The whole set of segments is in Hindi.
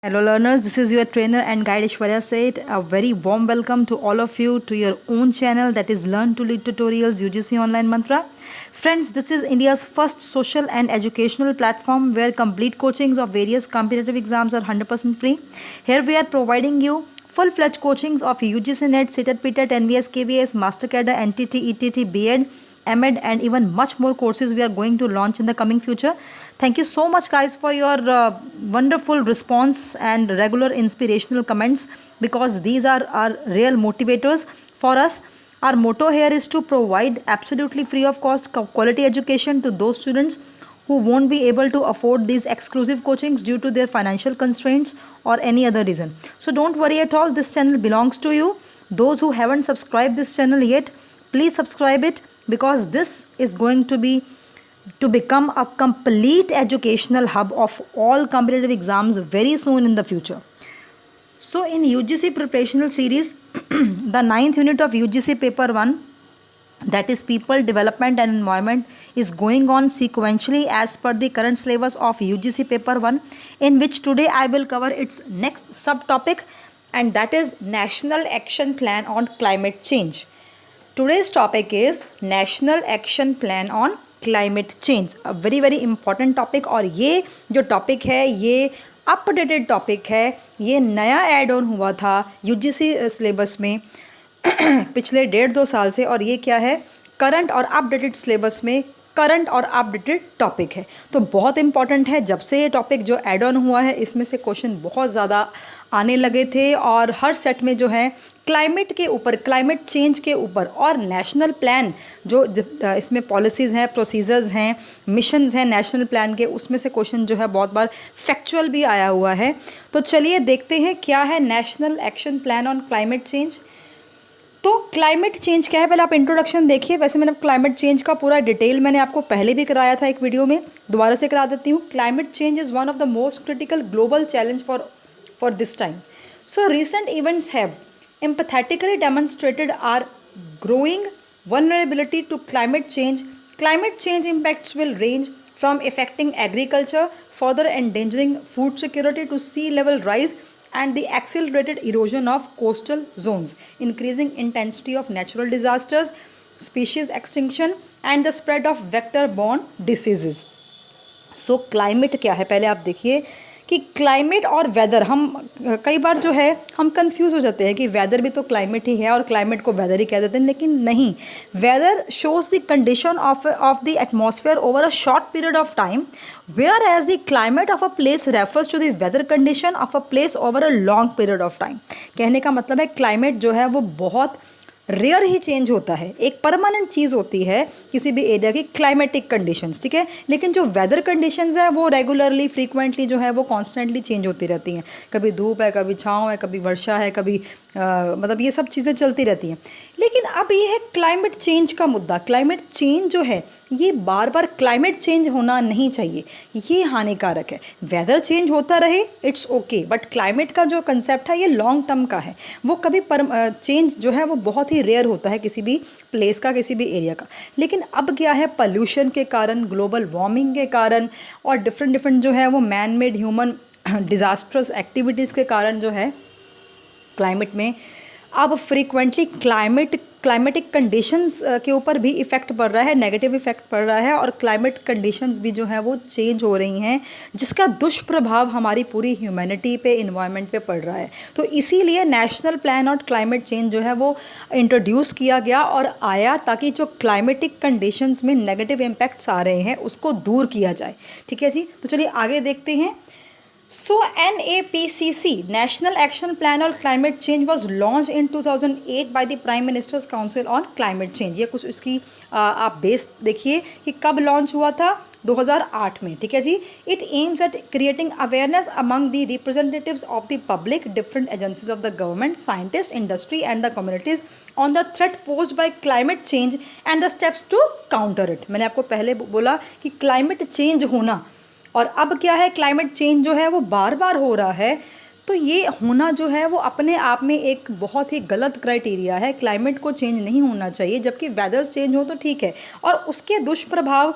Hello learners, this is your trainer and guide Ishwarya Seth. A very warm welcome to all of you to your own channel, that is Learn to Lead Tutorials UGC Online Mantra. Friends, this is India's first social and educational platform where complete coachings of various competitive exams are 100% free. Here we are providing you full-fledged coachings of UGC NET, CTET, PTET, NVS, KVS, Master Cadre, NTT, ETT, BEd, MEd and even much more courses we are going to launch in the coming future. Thank you so much guys for your wonderful response and regular inspirational comments, because these are our real motivators for us. Our motto here is to provide absolutely free of cost quality education to those students who won't be able to afford these exclusive coachings due to their financial constraints or any other reason. So don't worry at all, this channel belongs to you. Those who haven't subscribed this channel yet, please subscribe it, because this is going to become a complete educational hub of all competitive exams very soon in the future. So in UGC preparational series, the 9th unit of UGC paper 1, that is people, development and environment, is going on sequentially as per the current syllabus of UGC paper 1, in which today I will cover its next subtopic, and that is National Action Plan on Climate Change. Today's topic is National Action Plan on climate change, a very important topic. और ये जो टॉपिक है ये अपडेटेड टॉपिक है, ये नया ऐड ऑन हुआ था यूजीसी सिलेबस में पिछले 1.5-2 साल से, और ये क्या है, करंट और अपडेटेड सिलेबस में करंट और अपडेटेड टॉपिक है. तो बहुत इंपॉर्टेंट है. जब से ये टॉपिक जो ऐड ऑन हुआ है इसमें से क्वेश्चन बहुत ज़्यादा आने लगे थे, और हर सेट में जो है क्लाइमेट के ऊपर, क्लाइमेट चेंज के ऊपर और नेशनल प्लान जो इसमें पॉलिसीज़ हैं, प्रोसीजर्स हैं, मिशंस हैं नेशनल प्लान के, उसमें से क्वेश्चन जो है बहुत बार फैक्चुअल भी आया हुआ है. तो चलिए देखते हैं क्या है national action plan on climate change. तो क्लाइमेट चेंज क्या है, पहले आप इंट्रोडक्शन देखिए. वैसे मैंने क्लाइमेट चेंज का पूरा डिटेल मैंने आपको पहले भी कराया था एक वीडियो में, दोबारा से करा देती हूँ. Climate change is one of the most critical global challenge for this time. So recent events have empathetically demonstrated our growing vulnerability to climate change. Climate change impacts will range from affecting agriculture, further endangering food security, to sea level rise and the accelerated erosion of coastal zones, increasing intensity of natural disasters, species extinction and the spread of vector-borne diseases. So climate क्या है, पहले आप देखिए कि क्लाइमेट और वेदर, हम कई बार जो है हम कंफ्यूज हो जाते हैं कि वेदर भी तो क्लाइमेट ही है और क्लाइमेट को वेदर ही कह देते हैं, लेकिन नहीं. Weather shows the condition of the atmosphere over a short period of time, whereas the climate of a place refers to the weather condition of a place over a long period of time. कहने का मतलब है क्लाइमेट जो है वो बहुत रेयर ही चेंज होता है. एक परमानेंट चीज़ होती है किसी भी एरिया की क्लाइमेटिक कंडीशंस, ठीक है, लेकिन जो वेदर कंडीशंस है वो रेगुलरली फ्रीक्वेंटली जो है वो कॉन्स्टेंटली चेंज होती रहती हैं. कभी धूप है, कभी छाँव है, कभी वर्षा है, कभी मतलब ये सब चीज़ें चलती रहती हैं. लेकिन अब ये है क्लाइमेट चेंज का मुद्दा. क्लाइमेट चेंज जो है ये बार बार क्लाइमेट चेंज होना नहीं चाहिए, ये हानिकारक है. वेदर चेंज होता रहे इट्स ओके, बट क्लाइमेट का जो कंसेप्ट है ये लॉन्ग टर्म का है. वो कभी चेंज जो है वो बहुत ही रेयर होता है किसी भी प्लेस का, किसी भी एरिया का. लेकिन अब क्या है, पॉल्यूशन के कारण, ग्लोबल वार्मिंग के कारण और डिफरेंट जो है वो man made human disastrous activities के कारण जो है क्लाइमेट में अब फ्रीक्वेंटली क्लाइमेटिक कंडीशंस के ऊपर भी इफ़ेक्ट पड़ रहा है, नेगेटिव इफ़ेक्ट पड़ रहा है, और क्लाइमेट कंडीशंस भी जो है वो चेंज हो रही हैं, जिसका दुष्प्रभाव हमारी पूरी ह्यूमैनिटी पे, इन्वायरमेंट पे पड़ रहा है. तो इसीलिए national plan on climate change जो है वो इंट्रोड्यूस किया गया और आया, ताकि जो क्लाइमेटिक कंडीशंस में नेगेटिव इम्पैक्ट्स आ रहे हैं उसको दूर किया जाए. ठीक है जी, तो चलिए आगे देखते हैं. So NAPCC, National Action Plan on Climate Change, was launched in 2008 by the Prime Minister's Council on Climate Change. ये कुछ इसकी आप बेस देखिए कि कब लॉन्च हुआ था, 2008 में. ठीक है जी. It aims at creating awareness among the representatives of the public, different agencies of the government, scientists, industry and the communities on the threat posed by climate change and the steps to counter it. मैंने आपको पहले बोला कि क्लाइमेट चेंज होना, और अब क्या है, क्लाइमेट चेंज जो है वो बार बार हो रहा है. तो ये होना जो है वो अपने आप में एक बहुत ही गलत क्राइटेरिया है. क्लाइमेट को चेंज नहीं होना चाहिए, जबकि वेदर्स चेंज हो तो ठीक है. और उसके दुष्प्रभाव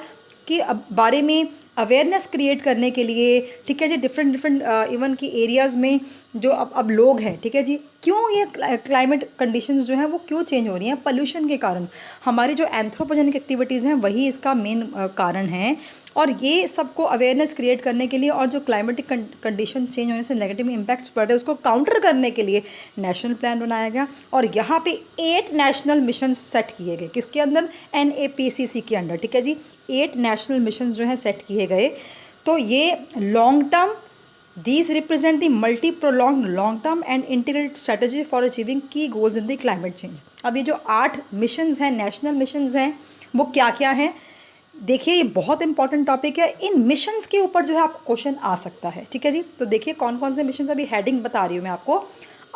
के बारे में अवेयरनेस क्रिएट करने के लिए, ठीक है जी, डिफरेंट डिफरेंट इवन की एरियाज़ में जो अब लोग हैं, ठीक है जी, क्यों ये क्लाइमेट कंडीशंस जो हैं वो क्यों चेंज हो रही हैं? पोल्यूशन के कारण। हमारी जो एंथ्रोपोजेनिक एक्टिविटीज़ हैं वही इसका मेन कारण है। और ये सबको अवेयरनेस क्रिएट करने के लिए और जो क्लाइमेटिक कंडीशन चेंज होने से नेगेटिव इम्पैक्ट्स पड़ रहे हैं उसको काउंटर करने के लिए नेशनल प्लान बनाया गया। और यहाँ पे 8 नेशनल मिशन सेट किए गए, किसके अंदर? NAPCC के अंडर, ठीक है जी। 8 नेशनल मिशन जो हैं सेट किए गए। तो ये long term, these represent the multi-pronged long-term and integrated strategy for achieving key goals in the climate change। अब ये जो 8 मिशंस हैं, नेशनल मिशंस हैं, वो क्या क्या हैं? देखिए ये बहुत इंपॉर्टेंट टॉपिक है। इन मिशंस के ऊपर जो है आपको क्वेश्चन आ सकता है, ठीक है जी। तो देखिए कौन कौन से मिशंस, अभी हेडिंग बता रही हूँ मैं आपको।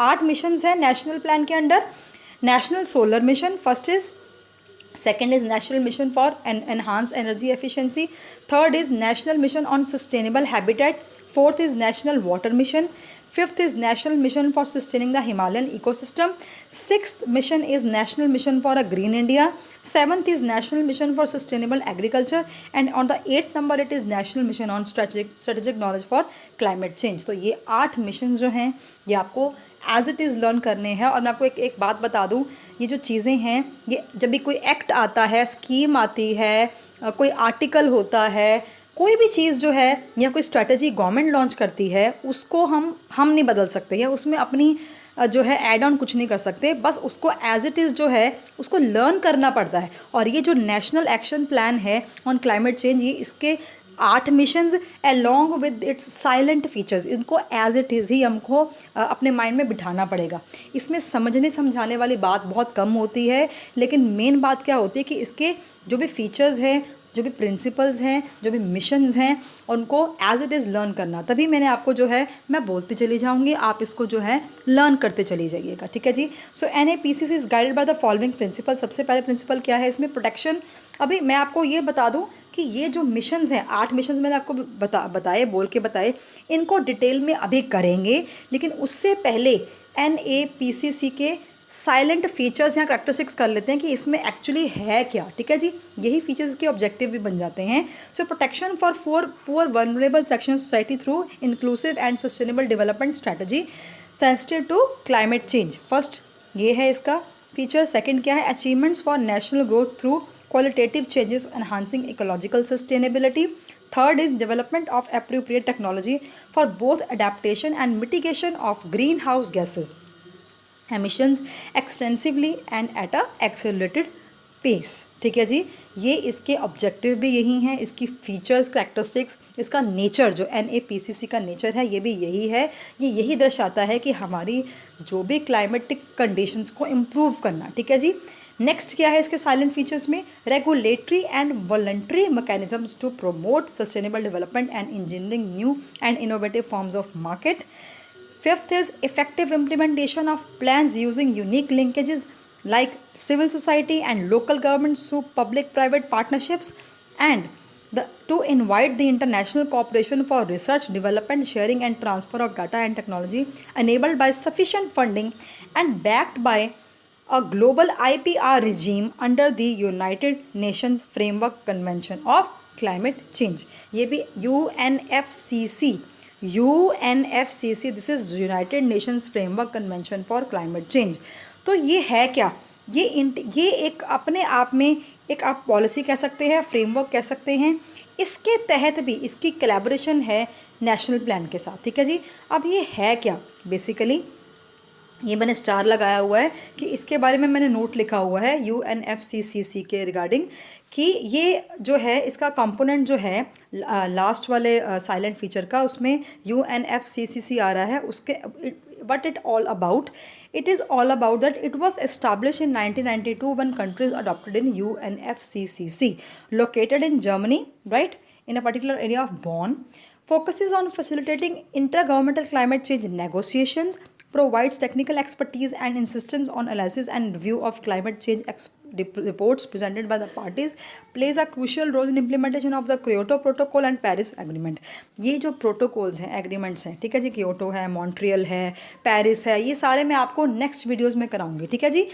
8 मिशंस हैं नेशनल प्लान के under. National solar mission first is, second is national mission for enhanced energy efficiency, third is national mission on sustainable habitat, fourth is national water mission, fifth is national mission for sustaining the Himalayan ecosystem, sixth mission is national mission for a green India, seventh is national mission for sustainable agriculture, and on the 8th number it is national mission on strategic knowledge for climate change। तो ये 8 मिशन जो हैं ये आपको एज इट इज़ लर्न करने हैं। और मैं आपको एक बात बता दूं, ये जो चीज़ें हैं, ये जब भी कोई एक्ट आता है, स्कीम आती है, कोई आर्टिकल होता है, कोई भी चीज़ जो है या कोई स्ट्रेटजी गवर्नमेंट लॉन्च करती है, उसको हम नहीं बदल सकते या उसमें अपनी जो है ऐड ऑन कुछ नहीं कर सकते। बस उसको एज इट इज़ जो है उसको लर्न करना पड़ता है। और ये जो नेशनल एक्शन प्लान है ऑन क्लाइमेट चेंज, ये इसके 8 missions along with its salient features, इनको एज इट इज़ ही हमको अपने माइंड में बिठाना पड़ेगा। इसमें समझने समझाने वाली बात बहुत कम होती है, लेकिन मेन बात क्या होती है कि इसके जो भी फीचर्स हैं, जो भी प्रिंसिपल्स हैं, जो भी मिशंस हैं, उनको एज इट इज़ लर्न करना। तभी मैंने आपको जो है मैं बोलती चली जाऊंगी, आप इसको जो है लर्न करते चली जाइएगा, ठीक है जी। So NAPCC is guided by the following principle. सबसे पहले प्रिंसिपल क्या है इसमें? प्रोटेक्शन। अभी मैं आपको ये बता दूं कि ये जो मिशंस हैं, 8 मिशंस मैंने आपको बताए, बोल के बताए, इनको डिटेल में अभी करेंगे, लेकिन उससे पहले NAPCC के साइलेंट फीचर्स या करैक्टरिस्टिक्स कर लेते हैं कि इसमें एक्चुअली है क्या, ठीक है जी। यही फीचर्स के ऑब्जेक्टिव भी बन जाते हैं। So protection for poor vulnerable section of society through inclusive and sustainable development strategy sensitive to climate change, first ये है इसका फीचर। सेकंड क्या है? Achievements for national growth through qualitative changes enhancing ecological sustainability. Third is development of appropriate technology for both adaptation and mitigation of green house gases emissions extensively and at a accelerated pace, ठीक है जी। ये इसके ऑब्जेक्टिव भी यही हैं, इसकी फीचर्स, करैक्टरिस्टिक्स, इसका नेचर, जो NAPCC का नेचर है ये भी यही है। ये यही दर्शाता है कि हमारी जो भी क्लाइमेटिक कंडीशंस को इम्प्रूव करना, ठीक है जी। नेक्स्ट क्या है इसके साइलेंट फीचर्स में? Regulatory and voluntary mechanisms to promote sustainable development and engineering new and innovative forms of market. Fifth is effective implementation of plans using unique linkages like civil society and local governments through public-private partnerships, and to invite the international cooperation for research, development, sharing and transfer of data and technology enabled by sufficient funding and backed by a global IPR regime under the United Nations Framework Convention of Climate Change। ये भी UNFCC, this is United Nations framework convention for climate change. तो ये है क्या? ये एक अपने आप में एक आप पॉलिसी कह सकते हैं, फ्रेमवर्क कह सकते हैं। इसके तहत भी इसकी कोलैबोरेशन है नेशनल प्लान के साथ, ठीक है जी। अब ये है क्या? बेसिकली ये मैंने स्टार लगाया हुआ है कि इसके बारे में मैंने नोट लिखा हुआ है UNFCCC के रिगार्डिंग, कि ये जो है इसका कंपोनेंट जो है लास्ट वाले साइलेंट फीचर का, उसमें UNFCCC आ रहा है। उसके what it all about? It is all about that it was established in 1992 when countries adopted in UNFCCC, located in Germany, right, in a particular area of Bonn, focuses on facilitating intergovernmental climate change negotiations, provides technical expertise and insistence on analysis and review of climate change reports presented by the parties, plays a crucial role in implementation of the Kyoto Protocol and Paris Agreement। ये जो प्रोटोकॉल्स हैं, एग्रीमेंट्स हैं, ठीक है जी, क्योटो है, मॉन्ट्रियल है, पेरिस है, ये सारे मैं आपको नेक्स्ट वीडियोस में कराऊंगी, ठीक है जी।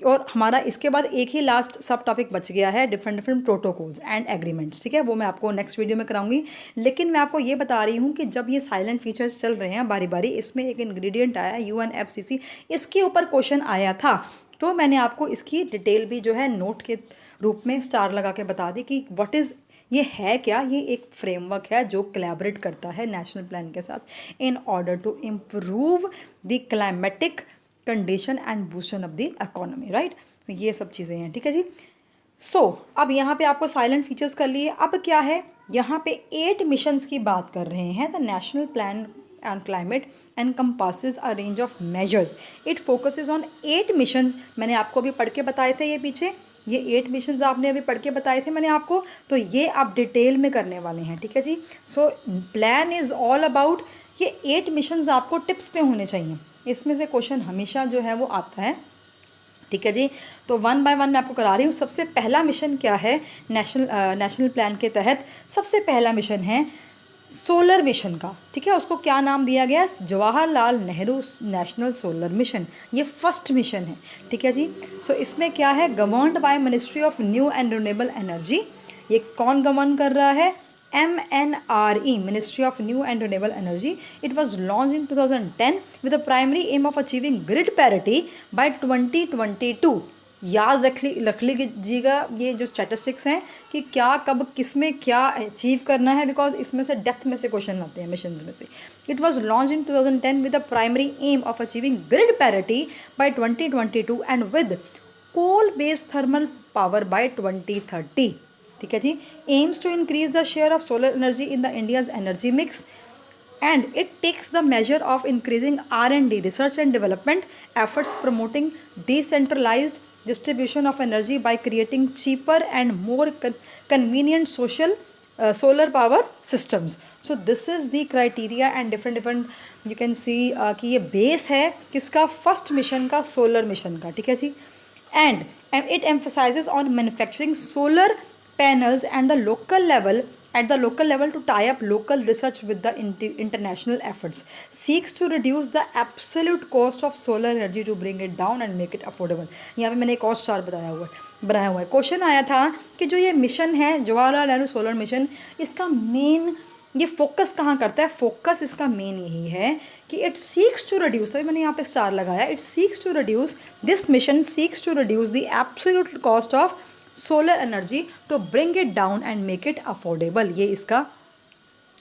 और हमारा इसके बाद एक ही लास्ट सब टॉपिक बच गया है, different different protocols and agreements, ठीक है, वो मैं आपको नेक्स्ट वीडियो में कराऊंगी। लेकिन मैं आपको ये बता रही हूँ कि जब ये साइलेंट फीचर्स चल रहे हैं बारी बारी, इसमें एक इंग्रेडिएंट आया UNFCCC, इसके ऊपर क्वेश्चन आया था, तो मैंने आपको इसकी डिटेल भी जो है नोट के रूप में स्टार लगा के बता दी कि व्हाट इज़, ये है क्या, ये एक फ्रेमवर्क है जो कोलैबोरेट करता है नेशनल प्लान के साथ in order to improve the climatic condition and boosting of the economy, right. तो ये सब चीज़ें हैं, ठीक है जी। अब यहाँ पे आपको साइलेंट फीचर्स कर लिए। अब क्या है, यहाँ पे 8 मिशंस की बात कर रहे हैं। The national plan on climate encompasses a range of measures. It focuses on 8 missions. मैंने आपको अभी पढ़ के बताए थे, ये पीछे ये 8 मिशंस आपने अभी पढ़ के बताए थे मैंने आपको, तो ये आप डिटेल में करने वाले हैं, ठीक है जी। प्लान इज़ ऑल अबाउट, ये 8 मिशंस आपको टिप्स पे होने चाहिए, इसमें से क्वेश्चन हमेशा जो है वो आता है, ठीक है जी। तो 1 बाय 1 मैं आपको करा रही हूँ। सबसे पहला मिशन क्या है नेशनल प्लान के तहत, सबसे पहला मिशन है सोलर मिशन का, ठीक है। उसको क्या नाम दिया गया, Jawaharlal Nehru national solar mission, ये फर्स्ट मिशन है, ठीक है जी। इसमें क्या है, governed by ministry of new and renewable energy. ये कौन गवर्न कर रहा है, MNRE, Ministry of New and Renewable Energy. It was launched in 2010 with the primary aim of achieving grid parity by 2022. याद रख लीजिएगा ये जो स्टैटिस्टिक्स हैं कि क्या कब किस में क्या अचीव करना है, बिकॉज इसमें से डेप्थ में से क्वेश्चन आते हैं मिशन में से। It was launch in 2010 with the primary aim of achieving grid parity by 2022 and with coal based thermal power by 2030, ठीक है जी। Aims to increase the share of solar energy in the India's energy mix and it takes the measure of increasing R&D, research and development efforts, promoting decentralized distribution of energy by creating cheaper and more convenient solar power systems. So this is the criteria and different you can see कि ये base है किसका, फर्स्ट मिशन का, सोलर मिशन का, ठीक है जी। and it emphasizes on manufacturing solar panels and at the local level to tie up local research with the international efforts, seeks to reduce the absolute cost of solar energy to bring it down and make it affordable. यहाँ पे मैंने एक और चार्ट बनाया हुआ है। क्वेश्चन आया था कि जो ये मिशन है जवाहरलाल नेहरू सोलर मिशन, इसका मेन ये फोकस कहाँ करता है, फोकस इसका मेन यही है कि इट सीक्स टू रिड्यूस, तभी मैंने यहाँ पे स्टार लगाया, it seeks to reduce, this mission seeks to reduce the absolute cost of solar energy to bring it down and make it affordable. ये इसका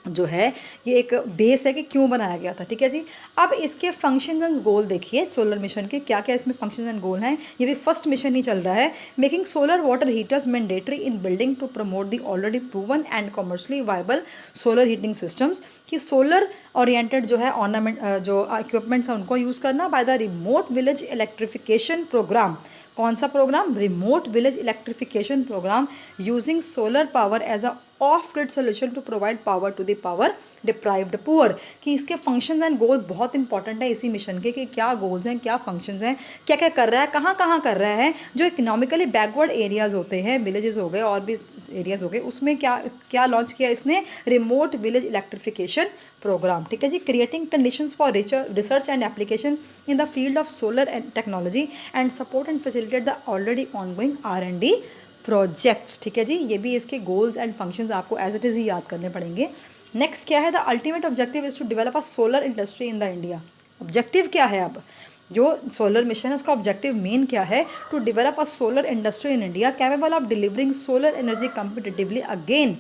जो है ये एक बेस है कि क्यों बनाया गया था, ठीक है जी। अब इसके फंक्शंस एंड गोल देखिए सोलर मिशन के, क्या क्या इसमें फंक्शंस एंड गोल हैं। ये भी फर्स्ट मिशन ही चल रहा है। Making solar water heaters mandatory in building to promote the already proven and commercially viable solar heating systems, कि सोलर ओरिएंटेड जो है ऑर्नामेंट जो इक्विपमेंट्स हैं उनको यूज़ करना by the remote village electrification program. कौन सा program, remote village electrification program, using solar power as a off grid solution to provide power to the power deprived poor. कि इसके फंक्शंस एंड गोल बहुत इंपॉर्टेंट है इसी मिशन के, कि क्या गोल्स हैं, क्या फंक्शंस हैं, क्या क्या कर रहा है, कहाँ कहाँ कर रहा है। जो इकोनॉमिकली बैकवर्ड एरियाज होते हैं, विलेजेस हो गए और भी एरियाज हो गए, उसमें क्या क्या लॉन्च किया इसने, रिमोट विलेज इलेक्ट्रिफिकेशन प्रोग्राम, ठीक है जी। Creating conditions for research and application in the field of solar and technology and support and facilitate the already ongoing R&D projects, ठीक है जी। ये भी इसके गोल्स एंड फंक्शंस आपको एज इट इज़ ही याद करने पड़ेंगे। नेक्स्ट क्या है, the ultimate objective is to develop a solar industry in the India. Objective क्या है, अब जो सोलर मिशन है उसका ऑब्जेक्टिव मेन क्या है, to develop a solar industry in India capable of delivering solar energy competitively again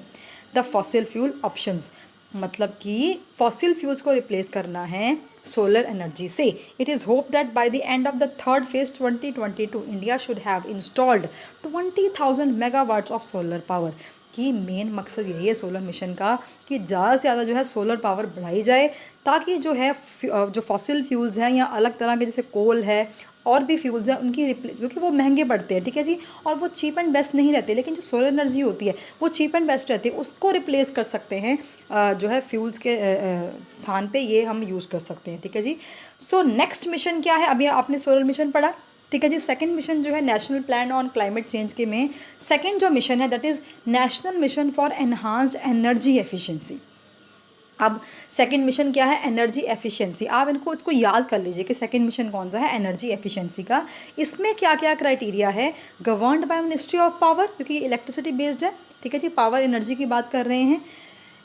the fossil fuel options. मतलब कि फॉसिल फ्यूल्स को रिप्लेस करना है सोलर एनर्जी से। It is hope that by the end of the third phase 2022 India should have installed 20,000 megawatts of solar power. कि मेन मकसद यही है सोलर मिशन का कि ज़्यादा से ज़्यादा जो है सोलर पावर बढ़ाई जाए, ताकि जो है जो फॉसिल फ्यूल्स हैं या अलग तरह के जैसे कोल है और भी फ्यूल्स हैं उनकी क्योंकि वो महंगे पड़ते हैं, ठीक है जी, और वो चीप एंड बेस्ट नहीं रहते, लेकिन जो सोलर एनर्जी होती है वो चीप एंड बेस्ट रहती है, उसको रिप्लेस कर सकते हैं जो है फ्यूल्स के स्थान पे ये हम यूज़ कर सकते हैं, ठीक है जी। नेक्स्ट मिशन क्या है, अभी आपने सोलर मिशन पढ़ा, ठीक है जी। सेकंड मिशन जो है national plan on climate change के में सेकंड जो मिशन है that is national mission for enhanced energy efficiency. अब सेकंड मिशन क्या है, एनर्जी एफिशिएंसी। आप इसको याद कर लीजिए कि सेकंड मिशन कौन सा है, एनर्जी एफिशिएंसी का। इसमें क्या क्या क्राइटेरिया है, governed by ministry of power, क्योंकि इलेक्ट्रिसिटी बेस्ड है, ठीक है जी, पावर एनर्जी की बात कर रहे हैं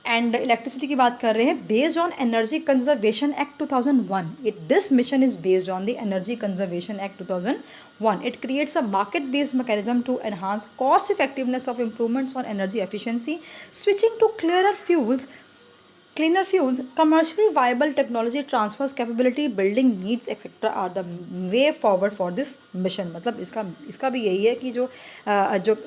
एंड इलेक्ट्रिसिटी की बात कर रहे हैं, based on energy conservation act 2001। This mission is based on the energy conservation act 2001। It creates a market based mechanism to enhance cost effectiveness of improvements on energy efficiency, switching to cleaner fuels, commercially viable technology transfers capability, building needs etc. are the way forward for this mission। मतलब इसका भी यही है कि जो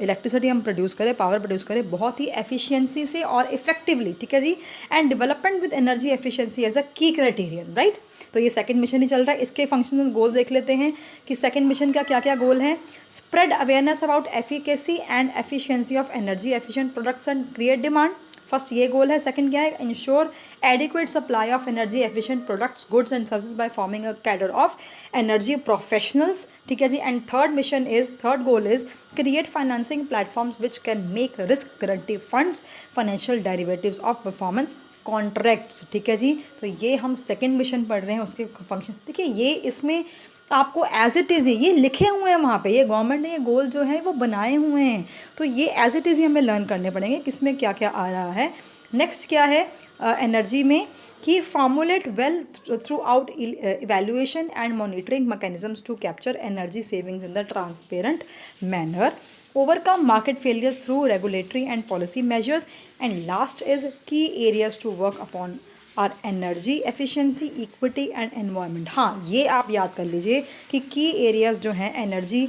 इलेक्ट्रिसिटी हम प्रोड्यूस करें, पावर प्रोड्यूस करें बहुत ही एफिशिएंसी से और इफेक्टिवली, ठीक है जी, and development with energy efficiency as a key criterion, right. तो ये सेकंड मिशन ही चल रहा है। इसके फंक्शन एंड गोल देख लेते हैं कि सेकंड मिशन का क्या क्या गोल है। Spread awareness about efficacy and efficiency of energy efficient products and create demand, first ये गोल है। सेकंड क्या है, ensure adequate supply of energy efficient products, goods and services by forming a cadre of energy professionals, ठीक है जी। And third goal is create financing platforms which can make risk guarantee funds, financial derivatives of performance contracts, ठीक है जी। तो ये हम सेकंड मिशन पढ़ रहे हैं, उसके फंक्शन देखिए। ये इसमें आपको एज इट इज़ ये लिखे हुए हैं वहाँ पे, ये गवर्नमेंट ने ये गोल जो है वो बनाए हुए हैं, तो ये एज इट इज़ ही हमें लर्न करने पड़ेंगे किसमें क्या क्या आ रहा है। नेक्स्ट क्या है एनर्जी में कि formulate well throughout evaluation and monitoring mechanisms to capture energy savings in the transparent manner, overcome market failures through regulatory and policy measures, and last is key areas to work upon are energy efficiency, equity and environment। हाँ, ये आप याद कर लीजिए कि की एरियाज़ जो हैं एनर्जी,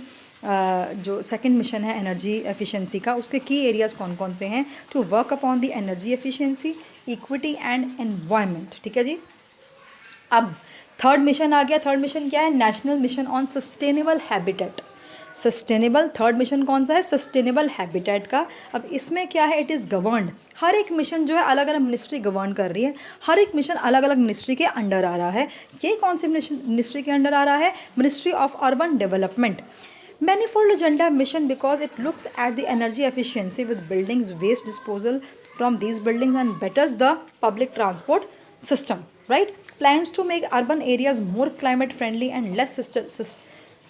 जो सेकंड मिशन है एनर्जी एफिशिएंसी का, उसके की एरियाज़ कौन कौन से हैं, to work upon the energy efficiency, equity and environment, ठीक है जी। अब थर्ड मिशन आ गया। थर्ड मिशन क्या है, national mission on sustainable habitat. Sustainable third mission कौन सा है, सस्टेनेबल हैबिटेट का। अब इसमें क्या है, इट इज़ गवर्नड, हर एक मिशन जो है अलग अलग मिनिस्ट्री गवर्न कर रही है, हर एक मिशन अलग अलग मिनिस्ट्री के अंडर आ रहा है। ये कौन सी मिनिस्ट्री के अंडर आ रहा है, ministry of urban development. Manifold agenda mission because it looks at the energy efficiency with buildings waste disposal from these buildings and betters the public transport system, right? Plans to make urban areas more climate friendly and less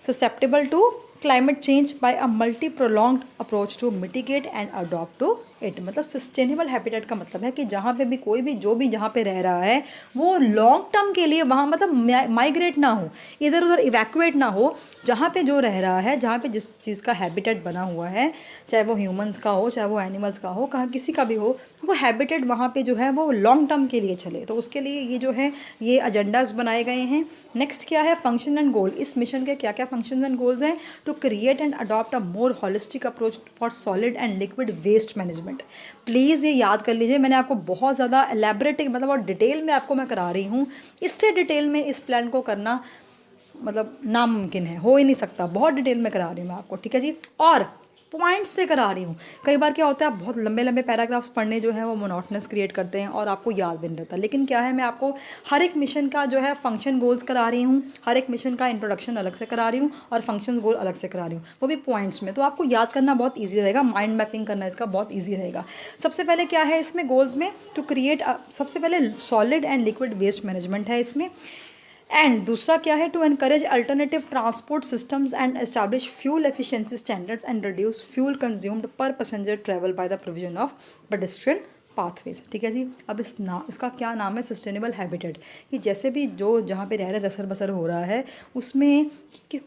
susceptible to climate change by a multi-pronged approach to mitigate and adopt to it। मतलब सस्टेनेबल हैबिटेट का मतलब है कि जहाँ पे भी कोई भी जो भी जहाँ पे रह रहा है वो लॉन्ग टर्म के लिए वहाँ मतलब माइग्रेट ना हो, इधर उधर इवैक्यूएट ना हो। जहाँ पे जो रह रहा है, जहाँ पे जिस चीज़ का हैबिटेट बना हुआ है, चाहे वो ह्यूमंस का हो चाहे वो एनिमल्स का हो, कहाँ किसी का भी हो, वो हैबिटेट वहाँ पे जो है वो लॉन्ग टर्म के लिए चले। तो उसके लिए ये जो है ये एजेंडाज बनाए गए हैं। नेक्स्ट क्या है, फंक्शन एंड गोल। इस मिशन के क्या क्या फंक्शन एंड गोल्स हैं, to create and adopt a more holistic approach for solid and liquid waste management. Please ये याद कर लीजिए, मैंने आपको बहुत ज़्यादा एलैबोरेटिव मतलब और डिटेल में आपको मैं करा रही हूँ। इससे डिटेल में इस प्लान को करना मतलब नामुमकिन है, हो ही नहीं सकता। बहुत डिटेल में करा रही हूँ मैं आपको, ठीक है जी, और पॉइंट्स से करा रही हूँ। कई बार क्या होता है, आप बहुत लंबे लंबे पैराग्राफ्स पढ़ने जो है वो मोनोटोनस क्रिएट करते हैं और आपको याद भी नहीं रहता। लेकिन क्या है, मैं आपको हर एक मिशन का जो है फंक्शन गोल्स करा रही हूँ, हर एक मिशन का इंट्रोडक्शन अलग से करा रही हूँ और फंक्शन गोल अलग से करा रही हूँ, वो भी पॉइंट्स में। तो आपको याद करना बहुत ईजी रहेगा, माइंड मैपिंग करना इसका बहुत ईजी रहेगा। सबसे पहले क्या है इसमें गोल्स में, टू क्रिएट सबसे पहले solid and liquid waste management है इसमें। एंड दूसरा क्या है, to encourage alternative transport systems and establish fuel efficiency standards and reduce fuel consumed per passenger travel by the provision of pedestrian pathways, ठीक है जी। अब इसका क्या नाम है, सस्टेनेबल हैबिटेट, कि जैसे भी जो जहाँ पे रह रहे रसर बसर हो रहा है उसमें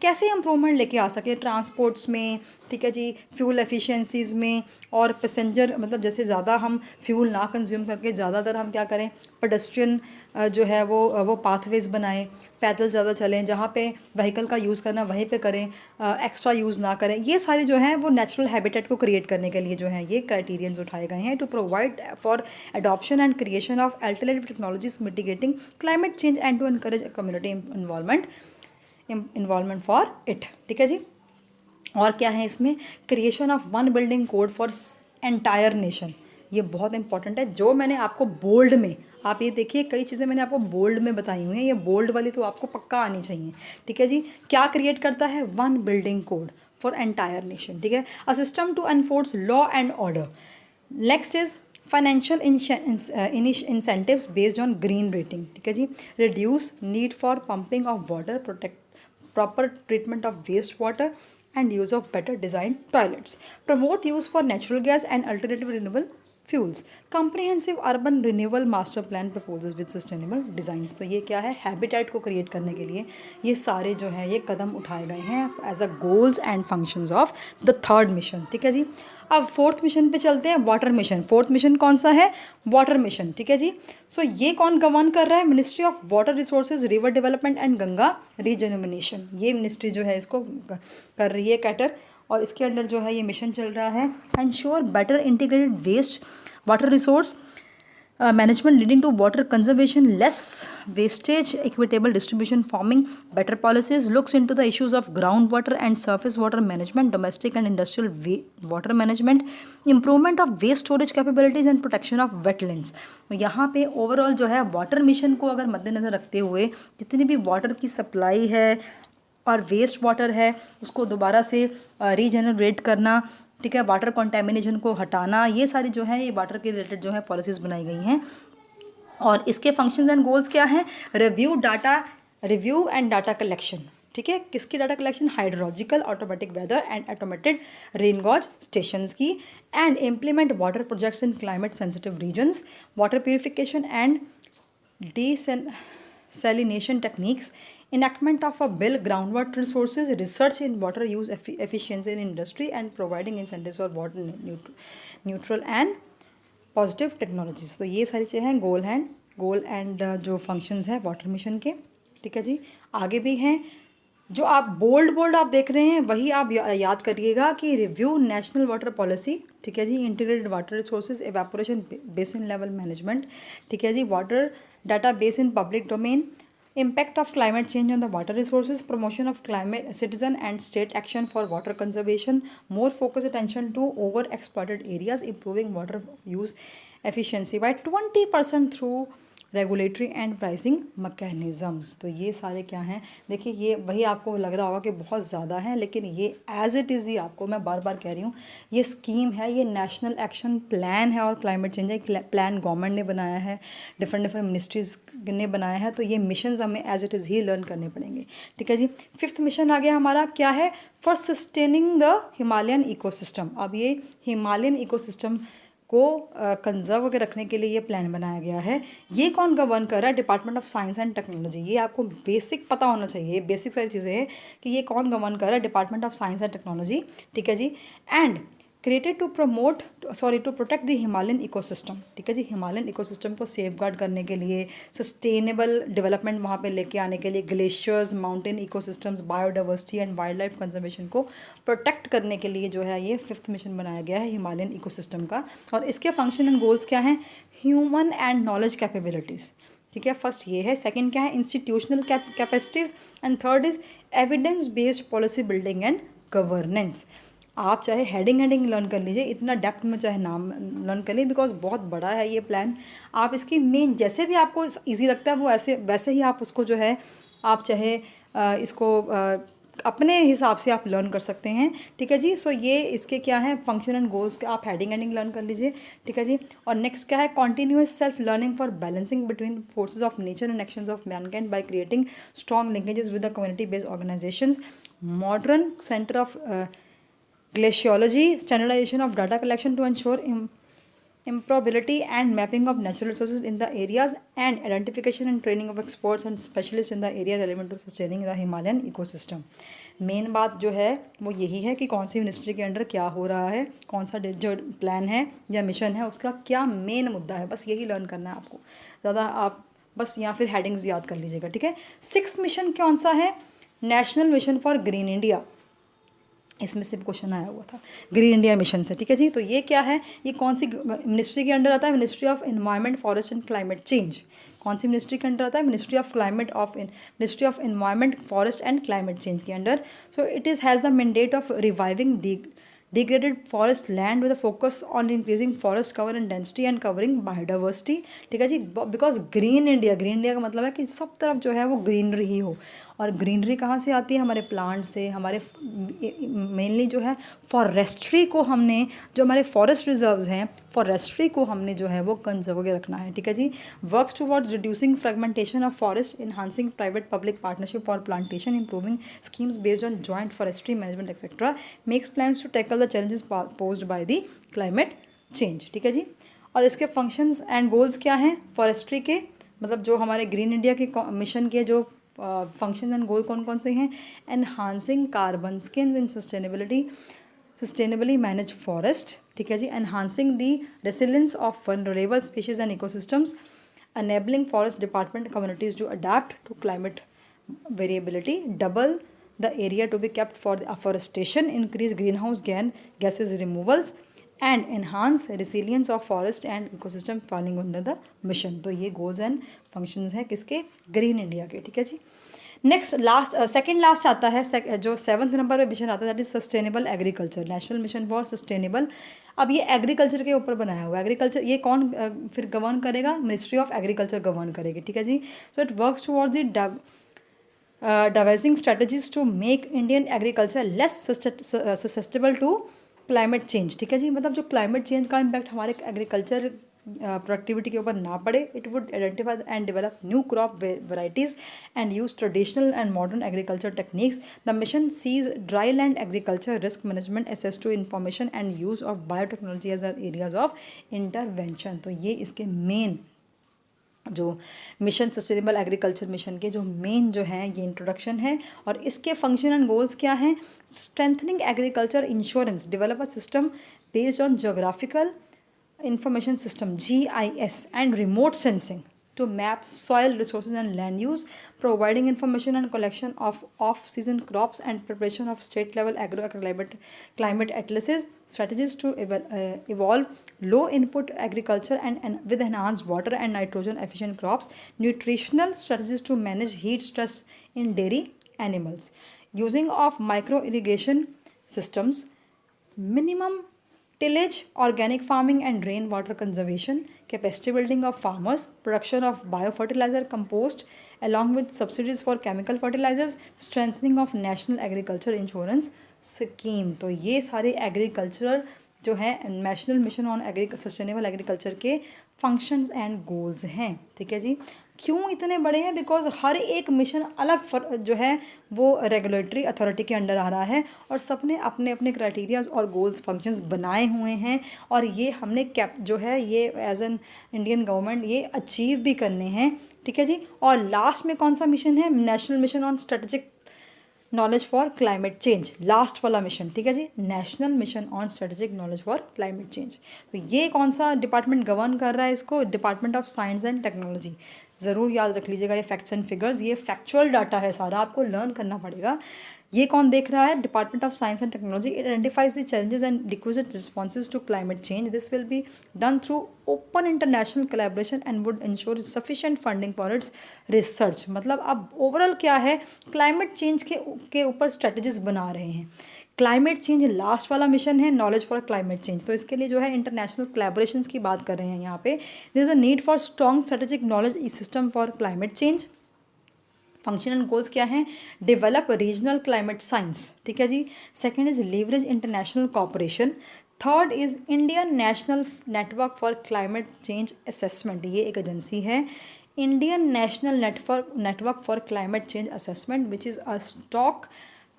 कैसे इम्प्रूवमेंट लेके आ सके ट्रांसपोर्ट्स में, ठीक है जी, फ्यूल एफिशिएंसीज़ में, और पैसेंजर मतलब जैसे ज़्यादा हम फ्यूल ना कंज्यूम करके ज़्यादातर हम क्या करें, पेडेस्ट्रियन जो है वो पाथवेज बनाएं, पैदल ज़्यादा चलें, जहाँ पे व्हीकल का यूज़ करना वहीं पे करें, एक्स्ट्रा यूज़ ना करें। ये सारी जो हैं वो नेचुरल हैबिटेट को क्रिएट करने के लिए जो हैं ये क्राइटेरियंस उठाए गए हैं। To provide for adoption and creation of alternative technologies mitigating climate change and to encourage community involvement for it, ठीक है जी। और क्या है इसमें, creation of one building code for entire nation. ये बहुत इंपॉर्टेंट है, जो मैंने आपको बोल्ड में, आप ये देखिए कई चीज़ें मैंने आपको बोल्ड में बताई हुई हैं, ये बोल्ड वाली तो आपको पक्का आनी चाहिए, ठीक है जी। क्या क्रिएट करता है, one building code for entire nation, ठीक है। A system to enforce law and order. Next is financial incentives based on green rating, ठीक है जी. Reduce need for pumping of water, protect proper treatment of wastewater and use of better designed toilets. Promote use for natural gas and alternative renewable fuels. Comprehensive urban renewal master plan proposes with sustainable designs. तो ये क्या है, हैबिटेट को क्रिएट करने के लिए ये सारे जो है ये कदम उठाए गए हैं as a goals and functions of the third mission, ठीक है जी. अब फोर्थ मिशन पे चलते हैं, वाटर मिशन. फोर्थ मिशन कौन सा है, वाटर मिशन, ठीक है जी. सो ये कौन गवर्न कर रहा है, ministry of water resources, river development and Ganga rejuvenation. ये मिनिस्ट्री जो है इसको कर रही है कैटर, और इसके अंडर जो है ये मिशन चल रहा है. Ensure better integrated waste water resource management leading to water conservation, less wastage, equitable distribution, forming better policies, looks into the issues of groundwater and surface water management, domestic and industrial water management, improvement of waste storage capabilities and protection of wetlands. यहाँ पे ओवरऑल जो है वाटर मिशन को अगर मद्देनज़र रखते हुए जितनी भी वाटर की सप्लाई है और वेस्ट वाटर है उसको दोबारा से रीजनरेट करना, ठीक है, वाटर कंटेमिनेशन को हटाना, ये सारी जो है ये वाटर के रिलेटेड जो है पॉलिसीज़ बनाई गई हैं. और इसके फंक्शंस एंड गोल्स क्या हैं, रिव्यू एंड डाटा कलेक्शन, ठीक है. किसकी data collection, hydrological, automatic weather and automated rain gauge stations की. And implement water projects in climate sensitive regions, water purification and desalination techniques, enactment of a bill groundwater resources, research in water use efficiency in industry and providing incentives for water neutral and positive technologies. तो ये सारी चीज़ें हैं गोल एंड जो फंक्शंस हैं वाटर मिशन के, ठीक है जी. आगे भी हैं जो आप बोल्ड आप देख रहे हैं वही आप याद करिएगा कि रिव्यू नेशनल वाटर पॉलिसी, ठीक है जी. Integrated water resources, evaporation, basin level management, ठीक है जी. Water data base in public domain, impact of climate change on the water resources, promotion of climate citizen and state action for water conservation, more focused attention to over exploited areas, improving water use efficiency by 20% through regulatory and pricing mechanisms. तो ये सारे क्या हैं, देखिए ये वही आपको लग रहा होगा कि बहुत ज़्यादा है, लेकिन ये एज इट इज़ ही आपको मैं बार बार कह रही हूँ ये स्कीम है, ये नेशनल एक्शन प्लान है और क्लाइमेट चेंज है प्लान गवर्नमेंट ने बनाया है, डिफरेंट मिनिस्ट्रीज़ ने बनाया है. तो ये मिशन हमें एज इट इज़ ही लर्न करने पड़ेंगे, ठीक है जी. फिफ्थ मिशन आ गया हमारा, क्या है, for sustaining the Himalayan ecosystem. अब ये हिमालयन इकोसिस्टम को कंजर्व करके रखने के लिए ये प्लान बनाया गया है. ये कौन गवर्न कर रहा है, department of science and technology. ये आपको बेसिक पता होना चाहिए, बेसिक सारी चीज़ें हैं कि ये कौन गवर्न कर रहा है, department of science and technology, ठीक है जी. And created to protect the Himalayan ecosystem, ठीक है जी. हिमालयन इकोसिस्टम को सेफगार्ड करने के लिए, सस्टेनेबल डेवलपमेंट वहाँ पे लेके आने के लिए, glaciers, mountain ecosystems, biodiversity and wild life conservation को प्रोटेक्ट करने के लिए जो है ये फिफ्थ मिशन बनाया गया है हिमालयन इकोसिस्टम का. और इसके फंक्शन एंड गोल्स क्या हैं, ह्यूमन एंड नॉलेज कैपेबिलिटीज़, ठीक है. फर्स्ट ये है. सेकंड क्या है, institutional capacities. And third is evidence based policy building and governance. आप चाहे हेडिंग लर्न कर लीजिए, इतना डेप्थ में चाहे नाम लर्न कर लीजिए, बिकॉज बहुत बड़ा है ये प्लान. आप इसकी मेन जैसे भी आपको इजी लगता है वो वैसे ही आप उसको जो है आप चाहे इसको अपने हिसाब से आप लर्न कर सकते हैं, ठीक है जी. सो ये इसके क्या है फंक्शन एंड गोल्स के, आप हेडिंग लर्न कर लीजिए, ठीक है जी. और नेक्स्ट क्या है, continuous self learning for balancing between forces of nature and actions of Mankind by creating strong linkages with the community based organisations, modern centre of Glaciology, standardization of data collection to ensure improbability and mapping of natural resources in the areas, and identification and training of experts and specialists in the area relevant to sustaining the Himalayan ecosystem. Main बात जो है वो यही है कि कौन सी मिनिस्ट्री के अंडर क्या हो रहा है, कौन सा जो प्लान है या मिशन है उसका क्या मेन मुद्दा है, बस यही लर्न करना है आपको. ज़्यादा आप बस या फिर हेडिंग्स याद कर लीजिएगा, ठीक है. सिक्स्थ मिशन कौन सा है, national mission for green India. इसमें से क्वेश्चन आया हुआ था ग्रीन इंडिया मिशन से, ठीक है जी. तो ये क्या है, ये कौन सी मिनिस्ट्री के अंडर आता है, ministry of environment, forest and climate change. कौन सी मिनिस्ट्री के अंडर आता है, ministry of environment, forest and climate change के under. So it has the mandate of reviving degraded forest land with a focus on increasing forest cover and density and covering biodiversity, ठीक है जी, बिकॉज ग्रीन इंडिया का मतलब है कि सब तरफ जो है वो ग्रीनरी ही हो, और ग्रीनरी कहाँ से आती है, हमारे प्लांट से, हमारे मेनली जो है फॉरेस्ट्री को हमने, जो हमारे फॉरेस्ट रिजर्व्स हैं, फॉरेस्ट्री को हमने जो है वो कंजर्व करके रखना है, ठीक है जी। Works towards reducing fragmentation of forest, enhancing private public partnership for plantation, improving schemes based on joint forestry management etcetera, makes plans to tackle the challenges posed by the climate change, ठीक है जी। और इसके फंक्शंस एंड गोल्स क्या हैं फॉरेस्ट्री के, मतलब जो हमारे ग्रीन इंडिया के मिशन के जो फंक्शन एंड गोल कौन कौन से हैं, एनहांसिंग कार्बन स्किन इन सस्टेनेबली मैनेज फॉरेस्ट, ठीक है जी, enhancing the resilience of vulnerable species and ecosystems, enabling forest department communities to adapt to climate variability, double the area to be kept for the afforestation, increase greenhouse gases removals and enhance resilience of forest and ecosystem falling under the mission। तो ये goals and functions हैं किसके, ग्रीन इंडिया के, ठीक है जी। नेक्स्ट लास्ट सेकेंड लास्ट आता है जो 7th नंबर पे मिशन आता है, that is sustainable agriculture, national mission for sustainable. अब ये एग्रीकल्चर के ऊपर बनाया हुआ है, एग्रीकल्चर ये कौन फिर गवर्न करेगा, मिनिस्ट्री ऑफ एग्रीकल्चर गवर्न करेगी, ठीक है जी। So it works towards the devising strategies to make Indian agriculture less susceptible to climate change, ठीक है जी। मतलब जो क्लाइमेट चेंज का इम्पैक्ट हमारे एग्रीकल्चर प्रोडक्टिविटी के ऊपर ना पड़े, it would identify and develop new crop varieties and use traditional and modern agriculture techniques. The mission sees dry land agriculture risk management, access to information and use of biotechnology as areas of intervention. तो ये इसके मेन जो मिशन सस्टेनेबल एग्रीकल्चर मिशन के जो मेन जो हैं ये इंट्रोडक्शन है। और इसके फंक्शन एंड गोल्स क्या हैं, strengthening agriculture insurance, develop a system based on geographical information system GIS and remote sensing to map soil resources and land use, providing information and collection of off-season crops and preparation of state-level agro-climate atlases, strategies to evolve low-input agriculture and with enhanced water and nitrogen-efficient crops, nutritional strategies to manage heat stress in dairy animals, using of micro-irrigation systems, minimum tillage, organic farming and rainwater conservation, capacity building of farmers, production of biofertilizer compost along with subsidies for chemical fertilizers, strengthening of national agriculture insurance scheme। तो ये सारे एग्रीकल्चरल जो है national mission on sustainable agriculture के फंक्शंस एंड गोल्स हैं, ठीक है जी। क्यों इतने बड़े हैं, बिकॉज हर एक मिशन अलग जो है वो रेगुलेटरी अथॉरिटी के अंडर आ रहा है और सबने अपने अपने क्राइटेरियाज और गोल्स फंक्शंस बनाए हुए हैं, और ये हमने कैप जो है ये एज एन इंडियन गवर्नमेंट ये अचीव भी करने हैं, ठीक है जी। और लास्ट में कौन सा मिशन है, national mission on strategic knowledge for climate change, last वाला मिशन, ठीक है जी, national mission on strategic knowledge for climate change. तो ये कौन सा डिपार्टमेंट गवर्न कर रहा है इसको, department of science and technology. ज़रूर याद रख लीजिएगा ये फैक्ट्स एंड फिगर्स, ये फैक्चुअल डाटा है सारा, आपको लर्न करना पड़ेगा। ये कौन देख रहा है, department of science and technology. It identifies the challenges and requisite responses to climate change. This will be done through open international collaboration and would ensure sufficient funding for its research. मतलब अब ओवरऑल क्या है, क्लाइमेट चेंज के ऊपर स्ट्रेटजीज बना रहे हैं। क्लाइमेट चेंज लास्ट वाला मिशन है, नॉलेज फॉर क्लाइमेट चेंज। तो इसके लिए जो है इंटरनेशनल कोलैबोरेशंस की बात कर रहे हैं यहाँ पे। There is a need for strong strategic knowledge system for climate change. Function and goals क्या हैं, डेवलप रीजनल क्लाइमेट साइंस, ठीक है जी। Second is leverage international cooperation. Third is Indian national network for climate change assessment, ये एक एजेंसी है, Indian national network for climate change assessment which is a stock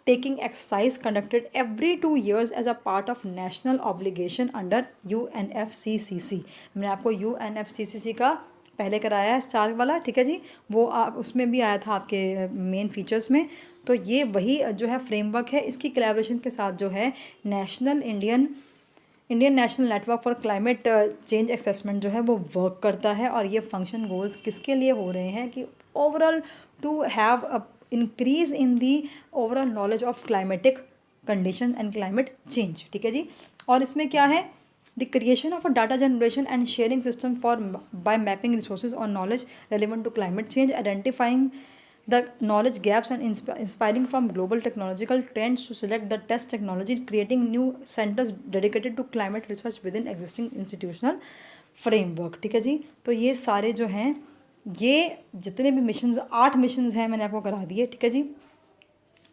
taking exercise conducted every 2 years as a part of national obligation under UNFCCC। मैंने आपको UNFCCC का पहले कराया है स्टार वाला, ठीक है जी, वो आप उसमें भी आया था आपके मेन फीचर्स में। तो ये वही जो है फ्रेमवर्क है, इसकी कोलैबोरेशन के साथ जो है Indian national network for climate change assessment जो है वो वर्क करता है। और ये फंक्शन गोल्स किसके लिए हो रहे हैं कि overall to have a increase in the overall knowledge of climatic condition and climate change, ठीक है जी। और इसमें क्या है, the creation of a data generation and sharing system for by mapping resources और knowledge relevant to climate change, identifying the knowledge gaps and inspiring from global technological trends to select the test technology, creating new centers dedicated to climate research within existing institutional framework। ठीक है जी, तो ये सारे जो हैं, ये जितने भी मिशंस, 8 मिशंस हैं, मैंने आपको करा दिए। ठीक है जी,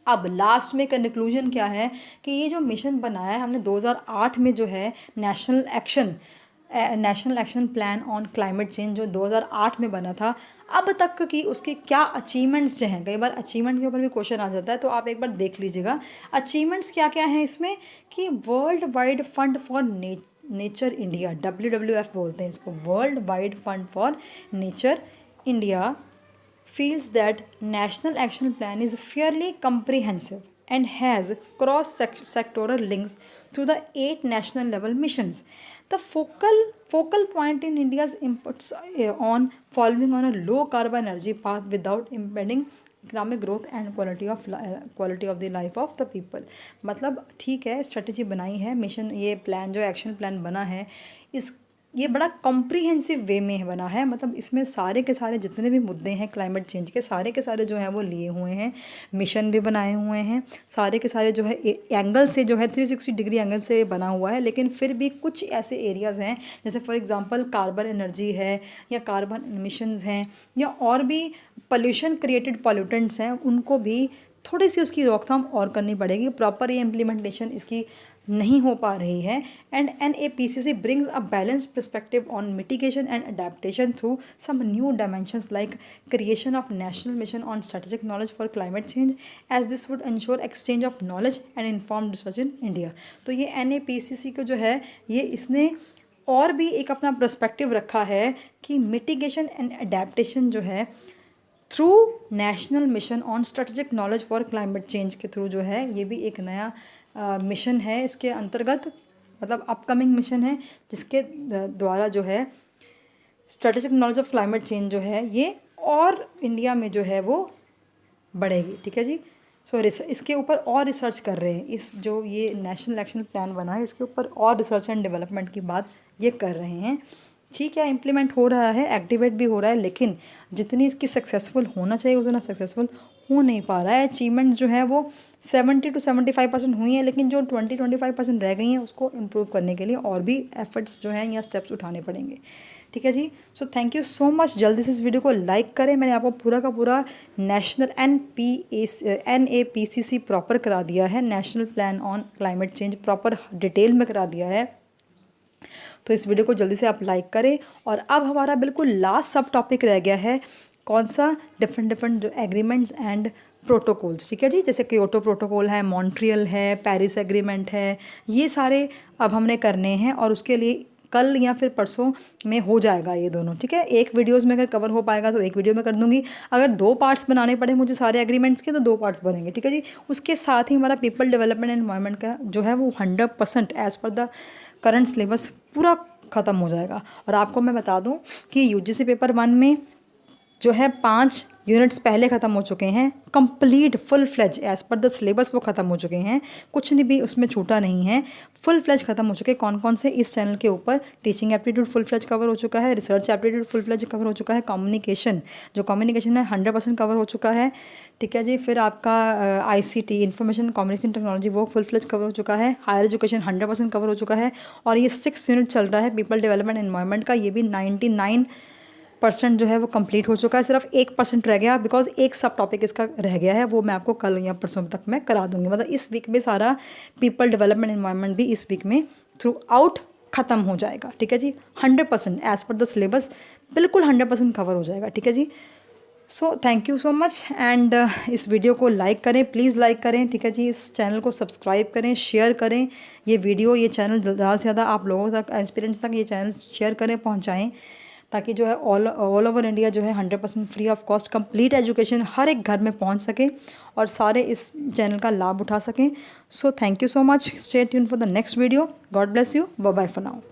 अब लास्ट में कंक्लूजन क्या है कि ये जो मिशन बनाया है हमने 2008 में, जो है national action plan on climate change, जो 2008 में बना था, अब तक की उसके क्या अचीवमेंट्स जो हैं, कई बार अचीवमेंट के ऊपर भी क्वेश्चन आ जाता है, तो आप एक बार देख लीजिएगा अचीवमेंट्स क्या क्या हैं इसमें। कि world wide fund for nature India, WWF बोलते हैं इसको, world wide fund for nature India feels that national action plan is fairly comprehensive and has cross-sectoral links to the 8 national level missions. The focal point in India's inputs on following on a low carbon energy path without impeding economic growth and quality of the life of the people. मतलब ठीक है, स्ट्रेटजी बनाई है, मिशन, ये प्लान जो एक्शन प्लान बना है, ये बड़ा कॉम्प्रिहेंसिव वे में बना है। मतलब इसमें सारे के सारे जितने भी मुद्दे हैं क्लाइमेट चेंज के, सारे के सारे जो हैं वो लिए हुए हैं, मिशन भी बनाए हुए हैं, सारे के सारे जो है एंगल से, जो है 360 डिग्री एंगल से बना हुआ है। लेकिन फिर भी कुछ ऐसे एरियाज़ हैं, जैसे फॉर एग्जांपल कार्बन एनर्जी है, या कार्बन एमिशंस हैं, या और भी पोल्यूशन क्रिएटेड पॉल्यूटेंट्स हैं, उनको भी थोड़ी सी उसकी रोकथाम और करनी पड़ेगी। प्रॉपर ये इम्प्लीमेंटेशन इसकी नहीं हो पा रही है। And NAPCC brings a balanced perspective on mitigation and adaptation through some new dimensions like creation of national mission on strategic knowledge for climate change, as this would ensure exchange of knowledge and informed research in India। तो ये NAPCC को जो है, ये इसने और भी एक अपना पर्सपेक्टिव रखा है कि मिटिगेशन एंड अडेप्टेशन जो है through national mission on strategic knowledge for climate change के थ्रू जो है, ये भी एक नया मिशन है इसके अंतर्गत, मतलब अपकमिंग मिशन है, जिसके द्वारा जो है strategic knowledge of climate change जो है ये और इंडिया में जो है वो बढ़ेगी। ठीक है जी, सो इसके ऊपर और रिसर्च कर रहे हैं, इस जो ये नेशनल एक्शन प्लान बना है इसके ऊपर और रिसर्च एंड डेवलपमेंट की बात ये कर रहे हैं। ठीक है, इम्प्लीमेंट हो रहा है, एक्टिवेट भी हो रहा है, लेकिन जितनी इसकी सक्सेसफुल होना चाहिए उतना सक्सेसफुल हो नहीं पा रहा है। अचीवमेंट्स जो है वो 70 to 75% हुई हैं, लेकिन जो 20-25% रह गई हैं उसको इम्प्रूव करने के लिए और भी एफर्ट्स जो हैं या स्टेप्स उठाने पड़ेंगे। ठीक है जी, so thank you so much. जल्दी से इस वीडियो को लाइक करें। मैंने आपको पूरा का पूरा नेशनल NAPCC प्रॉपर करा दिया है, national plan on climate change proper detail में करा दिया है। तो इस वीडियो को जल्दी से आप लाइक करें। और अब हमारा बिल्कुल लास्ट सब टॉपिक रह गया है, कौन सा, डिफरेंट जो एग्रीमेंट्स एंड प्रोटोकॉल्स। ठीक है जी, जैसे क्योटो प्रोटोकॉल है, मॉन्ट्रियल है, पेरिस एग्रीमेंट है, ये सारे अब हमने करने हैं और उसके लिए कल या फिर परसों में हो जाएगा ये दोनों। ठीक है, एक वीडियोस में अगर कवर हो पाएगा तो एक वीडियो में कर दूंगी, अगर 2 पार्ट्स बनाने पड़े मुझे सारे एग्रीमेंट्स के तो 2 पार्ट्स बनेंगे। ठीक है जी, उसके साथ ही हमारा पीपल डेवलपमेंट एंड एनवायरनमेंट का जो है वो 100% as per the current syllabus पूरा ख़त्म हो जाएगा। और आपको मैं बता दूं कि UGC पेपर 1 में जो है 5 यूनिट्स पहले ख़त्म हो चुके हैं, complete full fledge as per the syllabus वो ख़त्म हो चुके हैं, कुछ नहीं भी उसमें छूटा नहीं है, फुल फ्लेज ख़त्म हो चुके हैं। कौन कौन से, इस चैनल के ऊपर teaching aptitude full fledge cover हो चुका है, research aptitude full fledge cover हो चुका है, कम्युनिकेशन है 100% कवर हो चुका है। ठीक है जी, फिर आपका ICT इंफॉर्मेशन कम्युनिकेशन टेक्नोलॉजी वो फुल फ्लेज कवर हो चुका है, हायर एजुकेशन 100% कवर हो चुका है। और ये 6 यूनिट चल रहा है पीपल डेवलपमेंट एनवायरनमेंट का, ये भी 99% जो है वो कंप्लीट हो चुका है। सिर्फ 1% रह गया, बिकॉज एक सब टॉपिक इसका रह गया है, वो मैं आपको कल या परसों तक मैं करा दूंगी। मतलब इस वीक में सारा पीपल डेवलपमेंट एनवायरनमेंट भी इस वीक में थ्रू आउट ख़त्म हो जाएगा। ठीक है जी, 100% एज़ पर द सिलेबस बिल्कुल 100% कवर हो जाएगा। ठीक है जी, so thank you so much. And इस वीडियो को लाइक करें, प्लीज़ लाइक करें। ठीक है जी, इस चैनल को सब्सक्राइब करें, शेयर करें, ये वीडियो, ये चैनल ज़्यादा से ज़्यादा आप लोगों तक, एस्पिरेंट्स तक ये चैनल शेयर करें, पहुँचाएँ, ताकि जो है ऑल ओवर इंडिया जो है 100% free of cost complete education हर एक घर में पहुंच सके और सारे इस चैनल का लाभ उठा सकें। So thank you so much, stay tune for the next video, God bless you, bye bye for now.